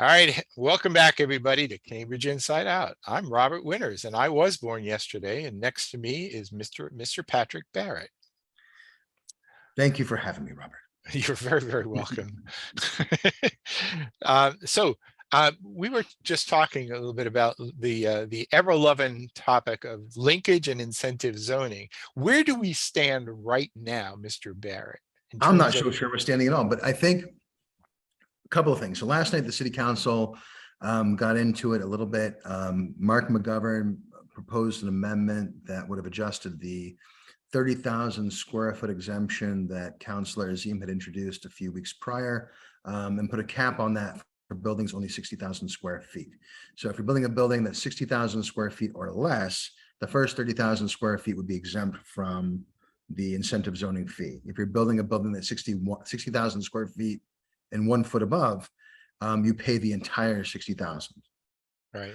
All right, welcome back everybody to Cambridge Inside Out. I'm Robert Winters and I was born yesterday, and next to me is Mr. Patrick Barrett. Thank you for having me, Robert. You're very, very welcome. We were just talking a little bit about the ever-loving topic of linkage and incentive zoning. Where do we stand right now, Mr. Barrett? I'm not so sure we're standing at all, but I think a couple of things. So last night, the city council got into it a little bit. Mark McGovern proposed an amendment that would have adjusted the 30,000 square foot exemption that Councilor Azim had introduced a few weeks prior, and put a cap on that for buildings only 60,000 square feet. So if you're building a building that's 60,000 square feet or less, the first 30,000 square feet would be exempt from the incentive zoning fee. If you're building a building that's 60,000 square feet and 1 foot above, you pay the entire 60,000. Right.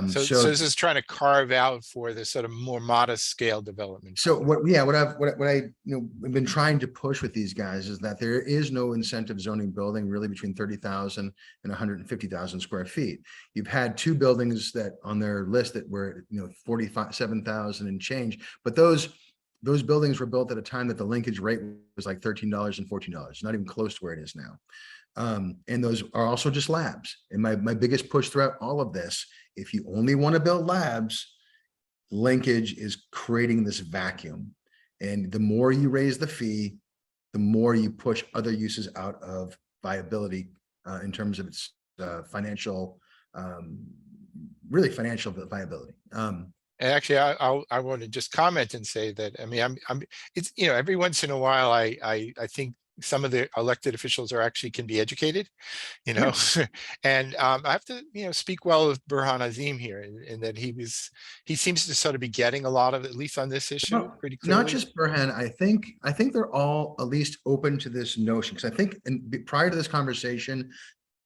So this is trying to carve out for the sort of more modest scale development. So what I have been trying to push with these guys is that there is no incentive zoning building really between 30,000 and 150,000 square feet. You've had two buildings that on their list that were 47,000 and change, but those buildings were built at a time that the linkage rate was like $13 and $14, not even close to where it is now. And those are also just labs. And my biggest push throughout all of this, if you only want to build labs, linkage is creating this vacuum. And the more you raise the fee, the more you push other uses out of viability in terms of its financial, really financial viability. And actually, I want to just comment and say that, I mean, it's, every once in a while, I think some of the elected officials can be educated, Yeah. and I have to, speak well of Burhan Azim here, in that he seems to sort of be getting a lot of, at least on this issue, pretty clearly. Not just Burhan, I think they're all at least open to this notion, because I think prior to this conversation,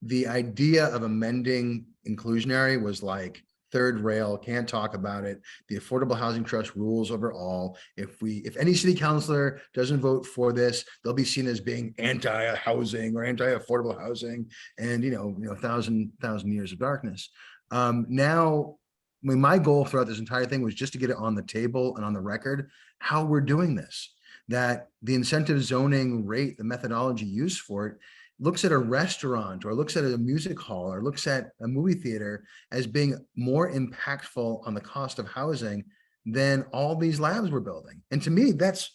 the idea of amending inclusionary was like third rail, can't talk about it. The Affordable Housing Trust rules over all. If any city councilor doesn't vote for this, they'll be seen as being anti-housing or anti-affordable housing, and a thousand years of darkness. Now, I mean, my goal throughout this entire thing was just to get it on the table and on the record how we're doing this. That the incentive zoning rate, the methodology used for it, looks at a restaurant or looks at a music hall or looks at a movie theater as being more impactful on the cost of housing than all these labs we're building. And to me, that's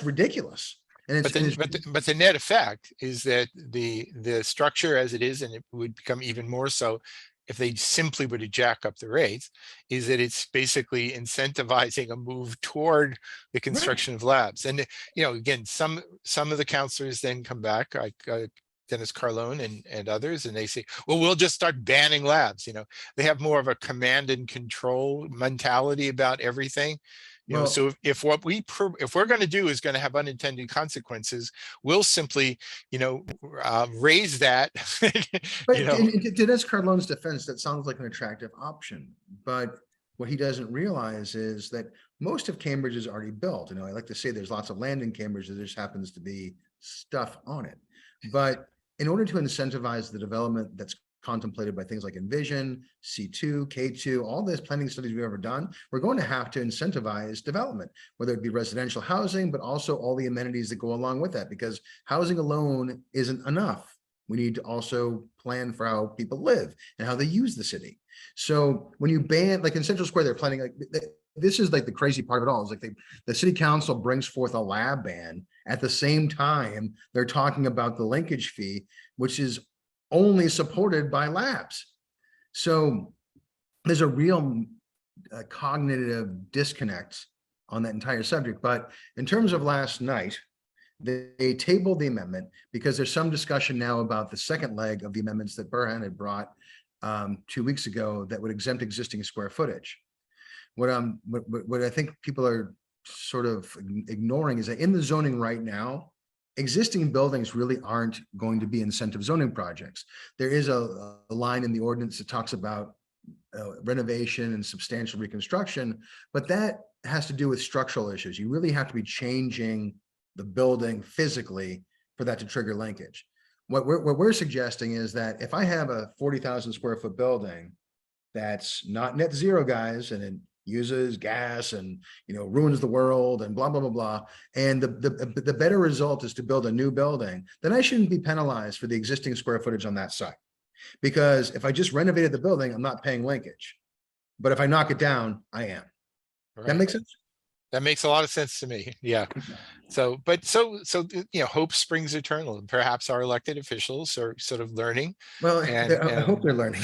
ridiculous. And but the net effect is that the structure as it is, and it would become even more so if they simply were to jack up the rates, is that it's basically incentivizing a move toward the construction of labs. And again, some of the counselors then come back, like Dennis Carlone and others, and they say, well, we'll just start banning labs. They have more of a command and control mentality about everything. So if we're going to do is going to have unintended consequences, we'll simply, raise that. But in Dennis Carlone's defense, that sounds like an attractive option. But what he doesn't realize is that most of Cambridge is already built. I like to say there's lots of land in Cambridge, there just happens to be stuff on it. But in order to incentivize the development that's contemplated by things like Envision, C2, K2, all these planning studies we've ever done, we're going to have to incentivize development, whether it be residential housing, but also all the amenities that go along with that, because housing alone isn't enough. We need to also plan for how people live and how they use the city. So when you ban, like in Central Square, they're planning, like this is like the crazy part of it all, is like the city council brings forth a lab ban. At the same time, they're talking about the linkage fee, which is only supported by labs. So there's a real cognitive disconnect on that entire subject. But in terms of last night, they tabled the amendment because there's some discussion now about the second leg of the amendments that Burhan had brought 2 weeks ago that would exempt existing square footage. What I think people are sort of ignoring is that in the zoning right now, existing buildings really aren't going to be incentive zoning projects. There is a line in the ordinance that talks about renovation and substantial reconstruction, but that has to do with structural issues. You really have to be changing the building physically for that to trigger linkage. what we're suggesting is that if I have a 40,000 square foot building that's not net zero, guys, and it uses gas and, you know, ruins the world and blah, blah, blah, blah. And the better result is to build a new building, then I shouldn't be penalized for the existing square footage on that site. Because if I just renovated the building, I'm not paying linkage. But if I knock it down, I am. That makes sense? That makes a lot of sense to me. Yeah. So, you know, hope springs eternal. And perhaps our elected officials are sort of learning. Well, I hope they're learning.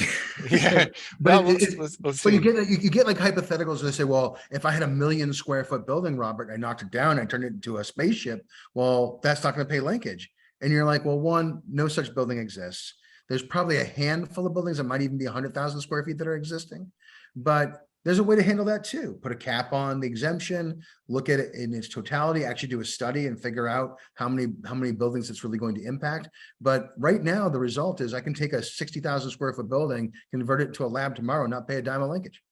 Yeah. But, Well, let's but see. you get like hypotheticals and they say, well, if I had a 1,000,000 square foot building, Robert, I knocked it down, I turned it into a spaceship. Well, that's not going to pay linkage. And you're like, well, one, no such building exists. There's probably a handful of buildings that might even be 100,000 square feet that are existing, but there's a way to handle that too. Put a cap on the exemption, look at it in its totality, actually do a study and figure out how many buildings it's really going to impact. But right now, the result is I can take a 60,000 square foot building, convert it to a lab tomorrow, not pay a dime of linkage.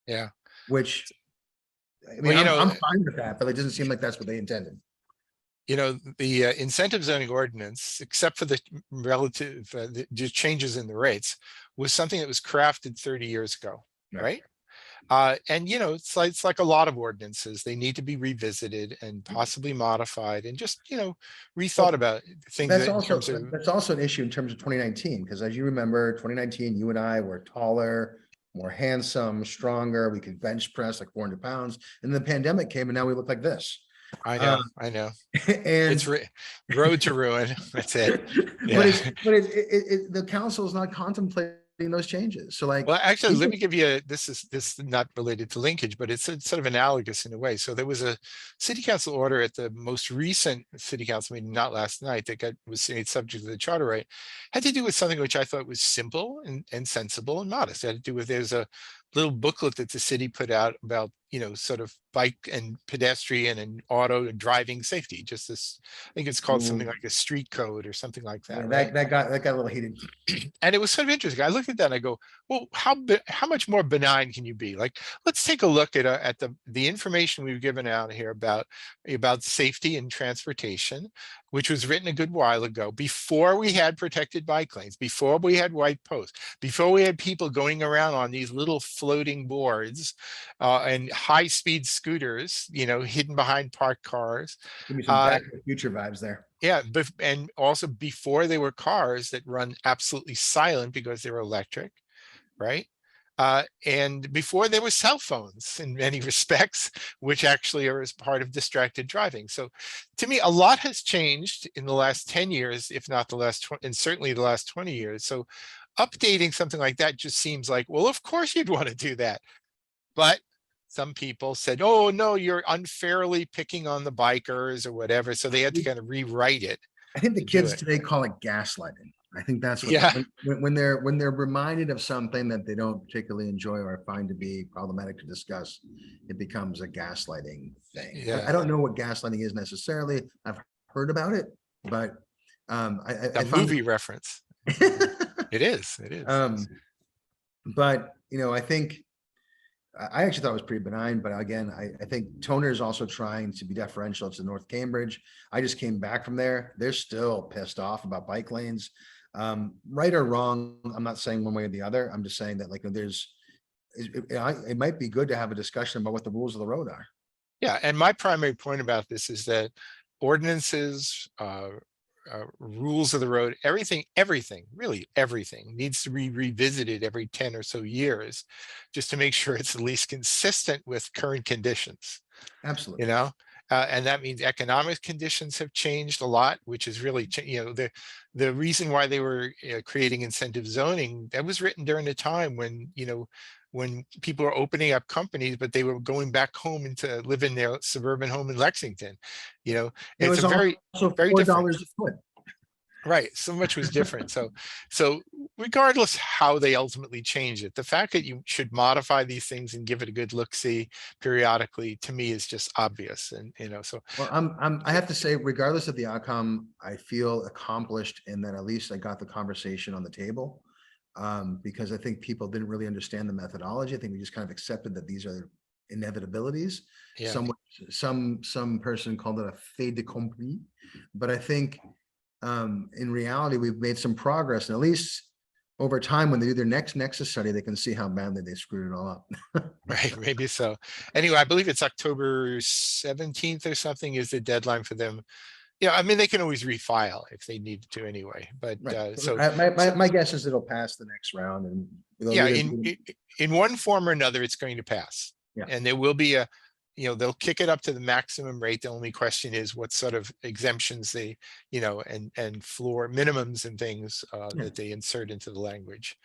Yeah. Which, I mean, well, you know, I'm fine with that, but it doesn't seem like that's what they intended. You know, the incentive zoning ordinance, except for the relative the changes in the rates, was something that was crafted 30 years ago, right? And you know, it's like a lot of ordinances. They need to be revisited and possibly modified, and just, you know, rethought about things. That's also an issue in terms of 2019, because as you remember, 2019, you and I were taller, more handsome, stronger. We could bench press like 400 pounds, and the pandemic came, and now we look like this. I know, I know. And it's road to ruin. That's it. Yeah. But the council is not contemplating those changes. So like, well, actually, let me give you this is not related to linkage, but it's sort of analogous in a way. So there was a city council order at the most recent city council meeting, not last night, that was made subject to the charter right, had to do with something which I thought was simple and sensible and modest. It had to do with, there's a little booklet that the city put out about, you know, sort of bike and pedestrian and auto and driving safety. Just this, I think it's called something like a street code or something like that. Yeah, right? that got a little heated. And it was sort of interesting. I looked at that and I go, well, how much more benign can you be? Like, let's take a look at the information we've given out here about safety and transportation, which was written a good while ago, before we had protected bike lanes, before we had white posts, before we had people going around on these little floating boards and high-speed scooters, you know, hidden behind parked cars. Give me some Back to the Future vibes there. Yeah, and also before they were cars that run absolutely silent because they're electric, right? And before there were cell phones in many respects, which actually are as part of distracted driving. So to me, a lot has changed in the last 10 years, if not the last 20, and certainly the last 20 years. So updating something like that just seems like, well, of course you'd want to do that. But some people said, oh, no, you're unfairly picking on the bikers or whatever. So they had to kind of rewrite it. I think the kids today call it gaslighting. I think that's what, when they're reminded of something that they don't particularly enjoy or find to be problematic to discuss, it becomes a gaslighting thing. Yeah. I don't know what gaslighting is necessarily. I've heard about it, but a movie reference. It is. But you know, I think I actually thought it was pretty benign, but again, I think Toner is also trying to be deferential to North Cambridge. I just came back from there. They're still pissed off about bike lanes. Right or wrong, I'm not saying one way or the other. I'm just saying that like it might be good to have a discussion about what the rules of the road are. Yeah, and my primary point about this is that ordinances, rules of the road, everything really everything needs to be revisited every 10 or so years, just to make sure it's at least consistent with current conditions. Absolutely. You know, and that means economic conditions have changed a lot, which is really, you know, the reason why they were creating incentive zoning, that was written during a time when, you know, when people were opening up companies, but they were going back home into live in their suburban home in Lexington. You know, it's a very different. A foot. Right, so much was different. So regardless how they ultimately change it, the fact that you should modify these things and give it a good look-see periodically, to me, is just obvious. And you know, so well, I have to say, regardless of the outcome, I feel accomplished in that at least I got the conversation on the table, because I think people didn't really understand the methodology. I think we just kind of accepted that these are inevitabilities. Yeah. Some person called it a fait accompli, but I think in reality, we've made some progress, and at least over time, when they do their next Nexus study, they can see how badly they screwed it all up. Right, maybe so. Anyway, I believe it's October 17th or something is the deadline for them. Yeah, I mean, they can always refile if they need to anyway, but Right. so My guess is it'll pass the next round, and yeah, in one form or another, it's going to pass. Yeah. And there will be a, they'll kick it up to the maximum rate. The only question is what sort of exemptions they, and floor minimums and things that they insert into the language.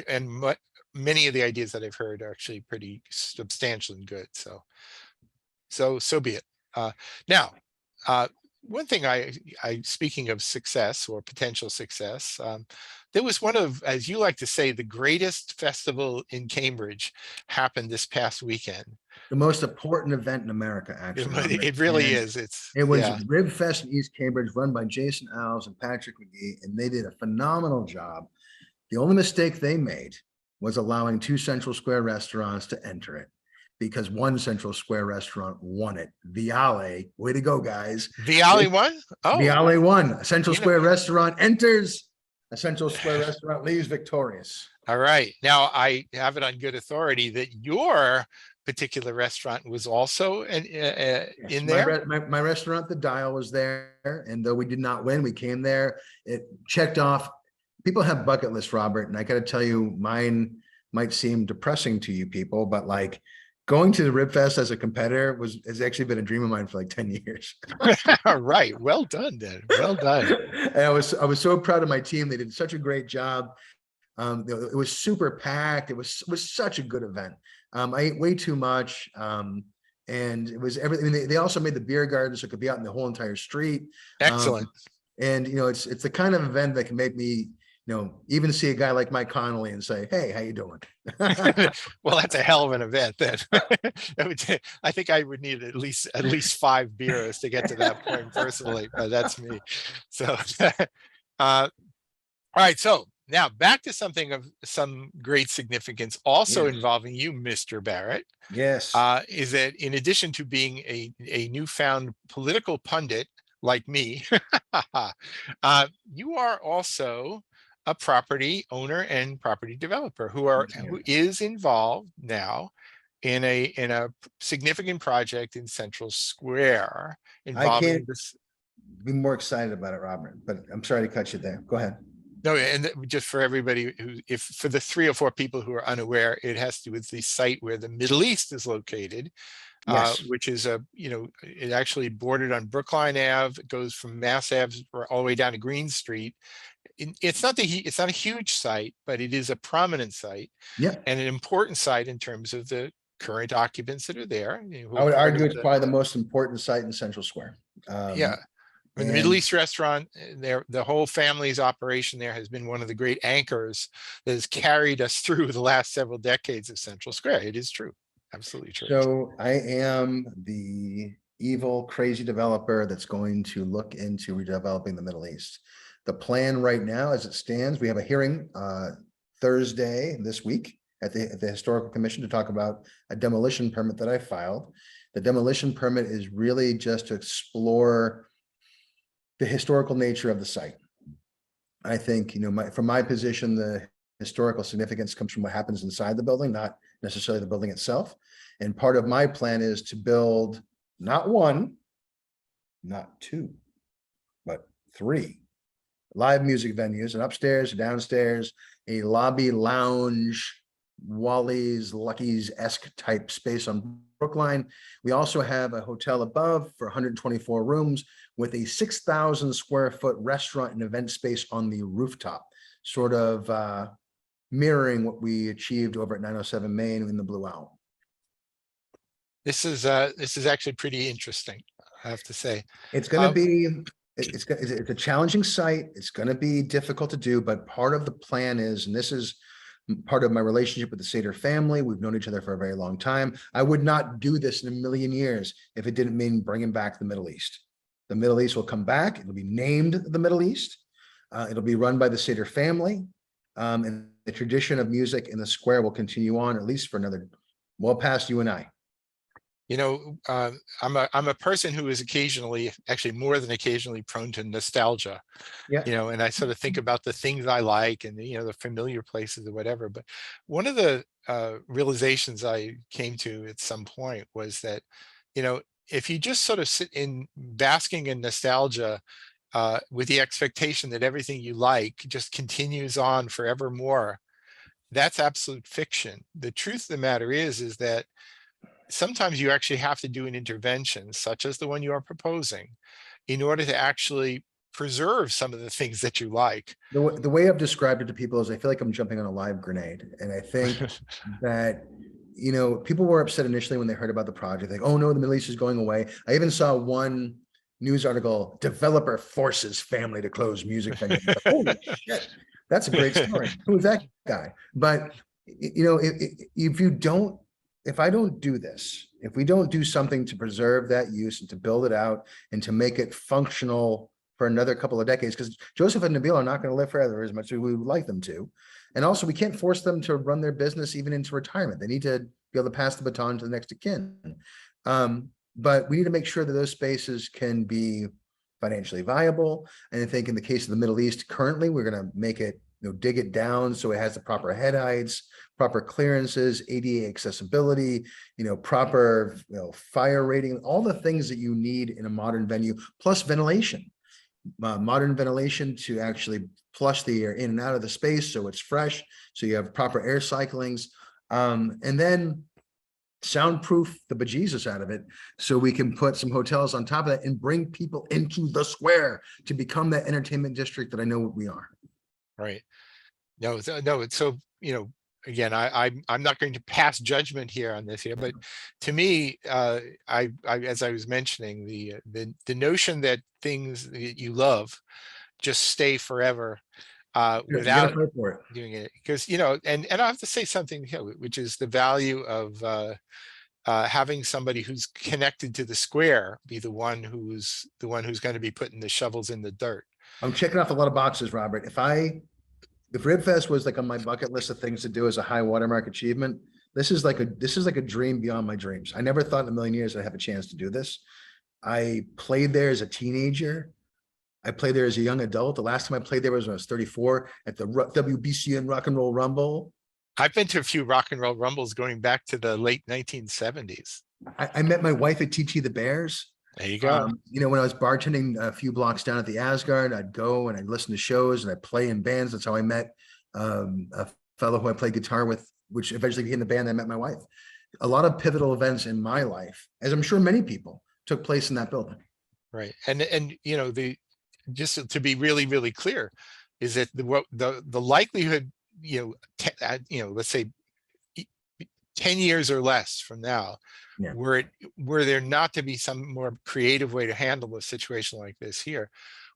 And many of the ideas that I've heard are actually pretty substantial and good. So be it. Now, one thing I speaking of success or potential success, there was one of, as you like to say, the greatest festival in Cambridge happened this past weekend. The most important event in America, actually. It really is. It was Ribfest in East Cambridge, run by Jason Owls and Patrick McGee, and they did a phenomenal job. The only mistake they made was allowing 2 Central Square restaurants to enter it, because one Central Square restaurant won it. Viale, way to go, guys. Viale won? Oh. Viale won. A Central Square restaurant enters, a Central Square restaurant leaves victorious. All right. Now, I have it on good authority that your particular restaurant was also in there. My restaurant, The Dial, was there. And though we did not win, we came there. It checked off. People have bucket lists, Robert. And I got to tell you, mine might seem depressing to you people, but like, going to the Ribfest as a competitor has actually been a dream of mine for like 10 years. All right. Well done, then. Well done. And I was so proud of my team. They did such a great job. It was super packed. It was such a good event. I ate way too much. And it was everything. They also made the beer garden so it could be out in the whole entire street. Excellent. And it's the kind of event that can make me, even see a guy like Mike Connolly and say, "Hey, how you doing?" Well, that's a hell of an event then. I think I would need at least 5 beers to get to that point personally, but that's me. So, all right. So now back to something of some great significance, also involving you, Mr. Barrett. Yes. Is that in addition to being a newfound political pundit like me, you are also a property owner and property developer who is involved now in a significant project in Central Square involving I can't be more excited about it, Robert, but I'm sorry to cut you there. Go ahead. No, and just for everybody for the 3 or 4 people who are unaware, it has to do with the site where the Middle East is located. Which is it actually bordered on Brookline Ave. It goes from Mass Ave all the way down to Green Street. It's not a huge site, but it is a prominent site, and an important site in terms of the current occupants that are there. I would argue it's probably the most important site in Central Square. The Middle East restaurant, the whole family's operation there has been one of the great anchors that has carried us through the last several decades of Central Square. It is true. Absolutely true. So I am the evil, crazy developer that's going to look into redeveloping the Middle East. The plan right now, as it stands, we have a hearing Thursday this week at the Historical Commission to talk about a demolition permit that I filed. The demolition permit is really just to explore the historical nature of the site. I think, from my position, the historical significance comes from what happens inside the building, not necessarily the building itself. And part of my plan is to build not 1, not 2, but 3 live music venues, and upstairs, downstairs, a lobby lounge, Wally's, Lucky's-esque type space on Brookline. We also have a hotel above for 124 rooms with a 6,000 square foot restaurant and event space on the rooftop, sort of mirroring what we achieved over at 907 Main in the Blue Owl. This is actually pretty interesting, I have to say. It's going to be, it's a challenging site. It's going to be difficult to do, but part of the plan is, and this is part of my relationship with the Sater family. We've known each other for a very long time. I would not do this in a million years if it didn't mean bringing back the Middle East. The Middle East will come back. It'll be named the Middle East. It'll be run by the Sater family. And the tradition of music in the square will continue on, at least for another, well past you and I. I'm a person who is occasionally, actually more than occasionally, prone to nostalgia. Yeah. And I sort of think about the things I like and the familiar places or whatever. But one of the realizations I came to at some point was that, if you just sort of sit in basking in nostalgia, with the expectation that everything you like just continues on forevermore, that's absolute fiction. The truth of the matter is that sometimes you actually have to do an intervention, such as the one you are proposing, in order to actually preserve some of the things that you like. The way I've described it to people is I feel like I'm jumping on a live grenade. And I think that, people were upset initially when they heard about the project, like, oh no, the Middle East is going away. I even saw one news article, developer forces family to close music venue. Holy shit, that's a great story. Who's that guy? But, if I don't do this, if we don't do something to preserve that use and to build it out and to make it functional for another couple of decades, because Joseph and Nabil are not going to live forever as much as we would like them to. And also, we can't force them to run their business even into retirement. They need to be able to pass the baton to the next of kin. But we need to make sure that those spaces can be financially viable. And I think in the case of the Middle East, currently, we're going to make it, dig it down so it has the proper head heights, proper clearances, ADA accessibility, proper, fire rating, all the things that you need in a modern venue, plus ventilation. Modern ventilation to actually flush the air in and out of the space so it's fresh, so you have proper air cyclings, and then soundproof the bejesus out of it so we can put some hotels on top of that and bring people into the square to become that entertainment district that I know we are. Right. No, it's so, again, I'm not going to pass judgment here on this here, but to me, I as I was mentioning, the notion that things that you love just stay forever without doing it, because and I have to say something here, which is the value of having somebody who's connected to the square be the one who's going to be putting the shovels in the dirt. I'm checking off a lot of boxes, Robert. If Ribfest was like on my bucket list of things to do as a high watermark achievement, this is like a dream beyond my dreams. I never thought in a million years I'd have a chance to do this. I played there as a teenager. I played there as a young adult. The last time I played there was when I was 34 at the WBCN Rock and Roll Rumble. I've been to a few rock and roll rumbles going back to the late 1970s. I met my wife at TT the Bears. There you go. When I was bartending a few blocks down at the Asgard, I'd go and I'd listen to shows and I'd play in bands. That's how I met a fellow who I played guitar with, which eventually became the band I met my wife. A lot of pivotal events in my life, as I'm sure many people, took place in that building. Right. And just to be really, really clear, is that the likelihood, let's say 10 years or less from now, were there not to be some more creative way to handle a situation like this here,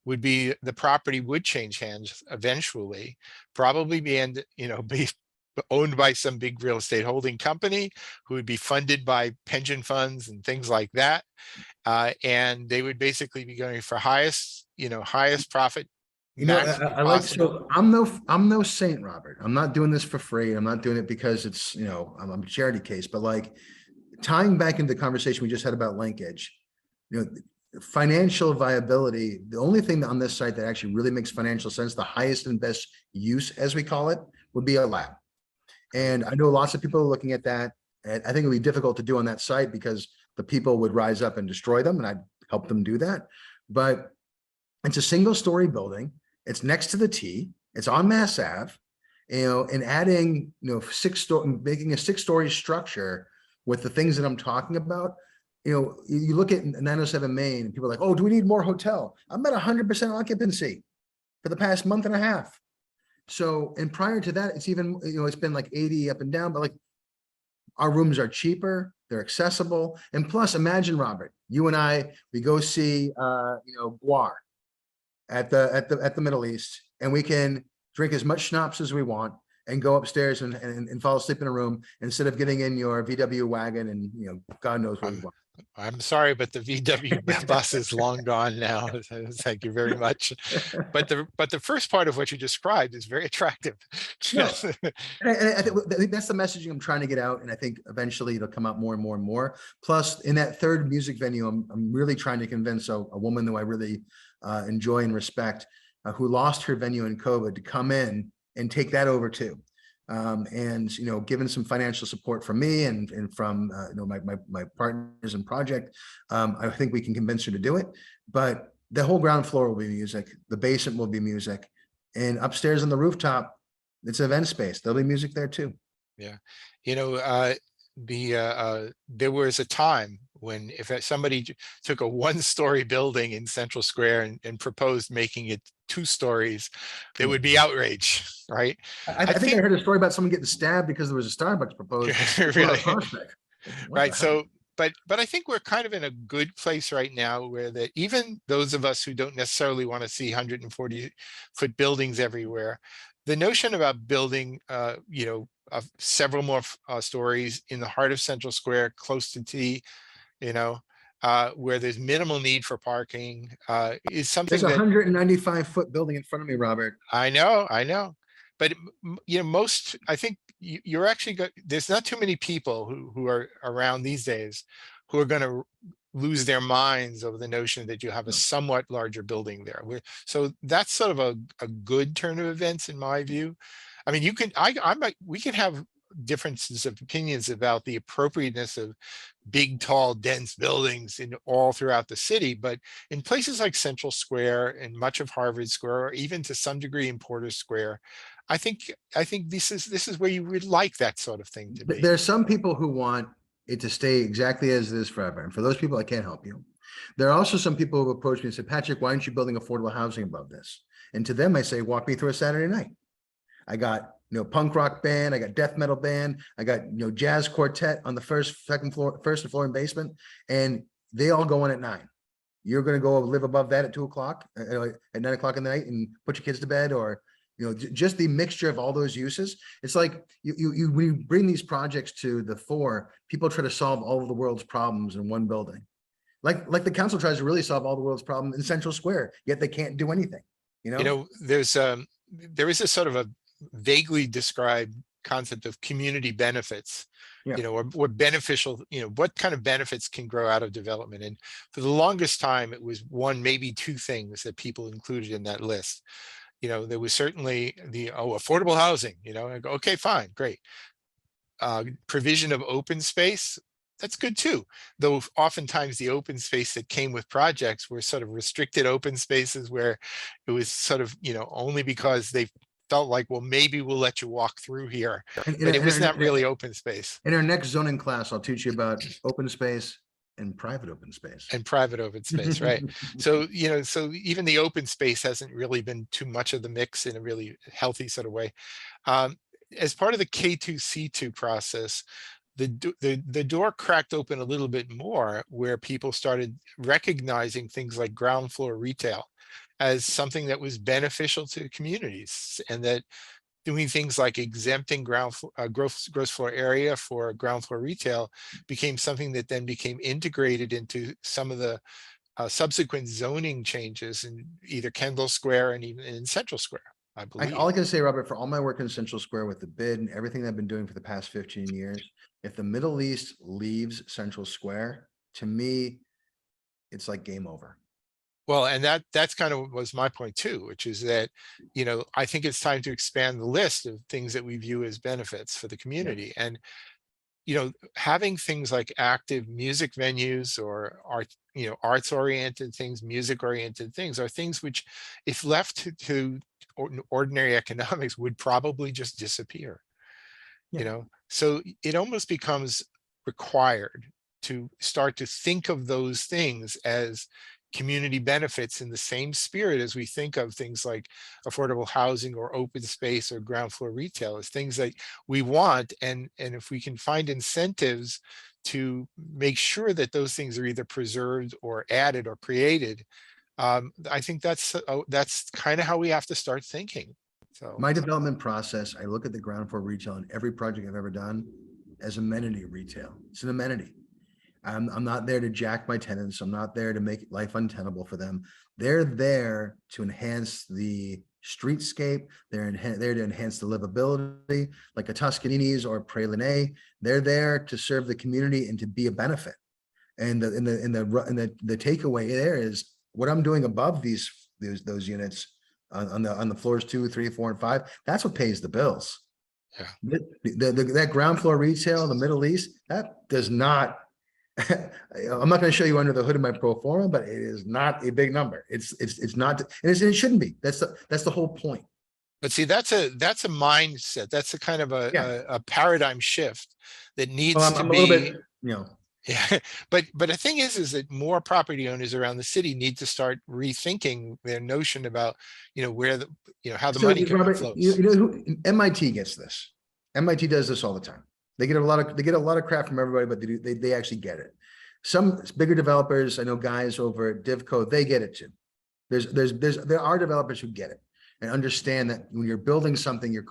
would be the property would change hands eventually, probably be owned by some big real estate holding company who would be funded by pension funds and things like that. And they would basically be going for highest profit. I'm no saint, Robert. I'm not doing this for free. I'm not doing it because it's, I'm a charity case, but like tying back into the conversation we just had about linkage, financial viability, the only thing on this site that actually really makes financial sense, the highest and best use, as we call it, would be a lab. And I know lots of people are looking at that. And I think it would be difficult to do on that site because the people would rise up and destroy them, and I'd help them do that. But it's a single story building. It's next to the T. It's on Mass Ave, and adding, making a 6-story structure with the things that I'm talking about. You look at 907 Main and people are like, oh, do we need more hotel? I'm at 100% occupancy for the past month and a half. So, and prior to that, it's even, it's been like 80 up and down, but like our rooms are cheaper, they're accessible. And plus, imagine, Robert, you and I, we go see, Guar at the Middle East, and we can drink as much schnapps as we want and go upstairs and fall asleep in a room instead of getting in your VW wagon and, God knows what we want. I'm sorry, but the VW bus is long gone now. Thank you very much. But the first part of what you described is very attractive. No, and I think that's the messaging I'm trying to get out, and I think eventually it'll come out more and more and more. Plus, in that third music venue, I'm really trying to convince a woman who I really enjoy and respect, who lost her venue in COVID, to come in and take that over too. And given some financial support from me and from my partners in project, I think we can convince her to do it. But the whole ground floor will be music, the basement will be music, and upstairs on the rooftop, it's an event space. There'll be music there too. Yeah, there was a time when if somebody took a one-story building in Central Square and proposed making it 2 stories, there would be outrage, right? I think I heard a story about someone getting stabbed because there was a Starbucks proposed. Really? What Right. the So, hell? but I think we're kind of in a good place right now where that even those of us who don't necessarily want to see 140-foot buildings everywhere, the notion about building, several more stories in the heart of Central Square, close to T, where there's minimal need for parking, is something There's a that 195-foot building in front of me, Robert. I know. But most, I think you're actually there's not too many people who are around these days who are going to lose their minds over the notion that you have a somewhat larger building there. So that's sort of a good turn of events in my view. I mean, we can have differences of opinions about the appropriateness of big, tall, dense buildings in all throughout the city, but in places like Central Square and much of Harvard Square, or even to some degree in Porter Square, I think this is where you would like that sort of thing to be. There are some people who want it to stay exactly as it is forever, and for those people, I can't help you. There are also some people who have approached me and said, Patrick, why aren't you building affordable housing above this? And to them, I say, walk me through a Saturday night. I got punk rock band, I got death metal band, I got jazz quartet on the first and floor and basement, and they all go in at 9. You're going to go live above that at 2 o'clock, at 9 o'clock in the night, and put your kids to bed, or just the mixture of all those uses. It's like when you bring these projects to the fore, people try to solve all of the world's problems in one building. Like the council tries to really solve all the world's problems in Central Square, yet they can't do anything. There is a sort of a vaguely described concept of community benefits, or beneficial, what kind of benefits can grow out of development. And for the longest time, it was one, maybe 2 things that people included in that list. There was certainly the affordable housing, I go, okay, fine, great. Provision of open space, that's good too. Though oftentimes the open space that came with projects were sort of restricted open spaces where it was sort of, only because they felt like, well, maybe we'll let you walk through here, but it was not really open space. In our next zoning class, I'll teach you about open space and private open space. Right? So so even the open space hasn't really been too much of the mix in a really healthy sort of way. As part of the K2C2 process, the door cracked open a little bit more, where people started recognizing things like ground floor retail as something that was beneficial to communities, and that doing things like exempting gross floor area for ground floor retail became something that then became integrated into some of the subsequent zoning changes in either Kendall Square and even in Central Square, I believe. All I can say, Robert, for all my work in Central Square with the bid and everything that I've been doing for the past 15 years, if the Middle East leaves Central Square, to me, it's like game over. Well, and that's kind of was my point too, which is that, I think it's time to expand the list of things that we view as benefits for the community. And, having things like active music venues or arts oriented things, music oriented things, are things which, if left to ordinary economics, would probably just disappear. So it almost becomes required to start to think of those things as community benefits in the same spirit as we think of things like affordable housing or open space or ground floor retail, as things that we want. And if we can find incentives to make sure that those things are either preserved or added or created, I think that's kind of how we have to start thinking. So my development process, I look at the ground floor retail in every project I've ever done as amenity retail. It's an amenity. I'm not there to jack my tenants. I'm not there to make life untenable for them. They're there to enhance the streetscape. They're there to enhance the livability, like a Toscanini's or a Praline. They're there to serve the community and to be a benefit. And the takeaway there is what I'm doing above those units on the floors 2, 3, 4, and 5. That's what pays the bills. Yeah. That ground floor retail, the Middle East, that does not. I'm not going to show you under the hood of my pro forma, but it is not a big number. It's not, and it shouldn't be. That's the whole point. But see, that's a mindset. That's a kind of a paradigm shift that needs Well, to I'm be. a little bit, Yeah, but the thing is that more property owners around the city need to start rethinking their notion about, where the, how the money Robert, flows. Who MIT gets this. MIT does this all the time. They get a lot of crap from everybody, but they actually get it. Some bigger developers, I know guys over at Divco, they get it too. There are developers who get it and understand that when you're building something, you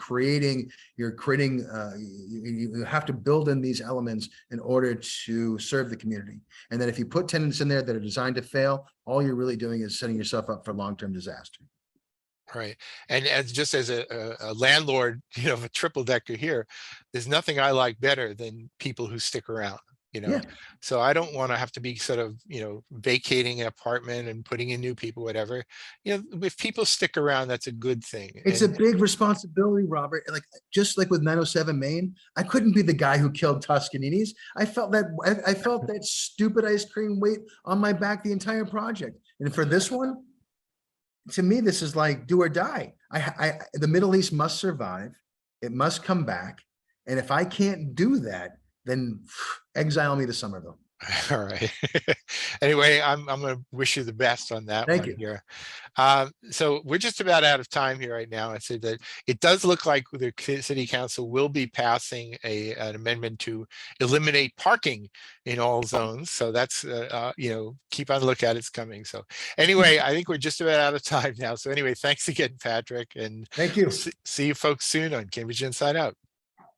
have to build in these elements in order to serve the community. And that if you put tenants in there that are designed to fail, all you're really doing is setting yourself up for long-term disaster. Right. And just as a landlord, of a triple decker here, there's nothing I like better than people who stick around. Yeah. So I don't want to have to be sort of, vacating an apartment and putting in new people, whatever. If people stick around, that's a good thing. It's a big responsibility, Robert. Like, just like with 907 Main, I couldn't be the guy who killed Toscanini's. I felt that stupid ice cream weight on my back the entire project. And for this one, to me, this is like do or die. The Middle East must survive. It must come back. And if I can't do that, then exile me to Somerville. All right. Anyway, I'm going to wish you the best on that Thank one you. here. So we're just about out of time here right now. I say that it does look like the city council will be passing an amendment to eliminate parking in all zones. So that's, keep on the lookout, it's coming. So anyway, I think we're just about out of time now. So anyway, thanks again, Patrick. And Thank you. see you folks soon on Cambridge Inside Out.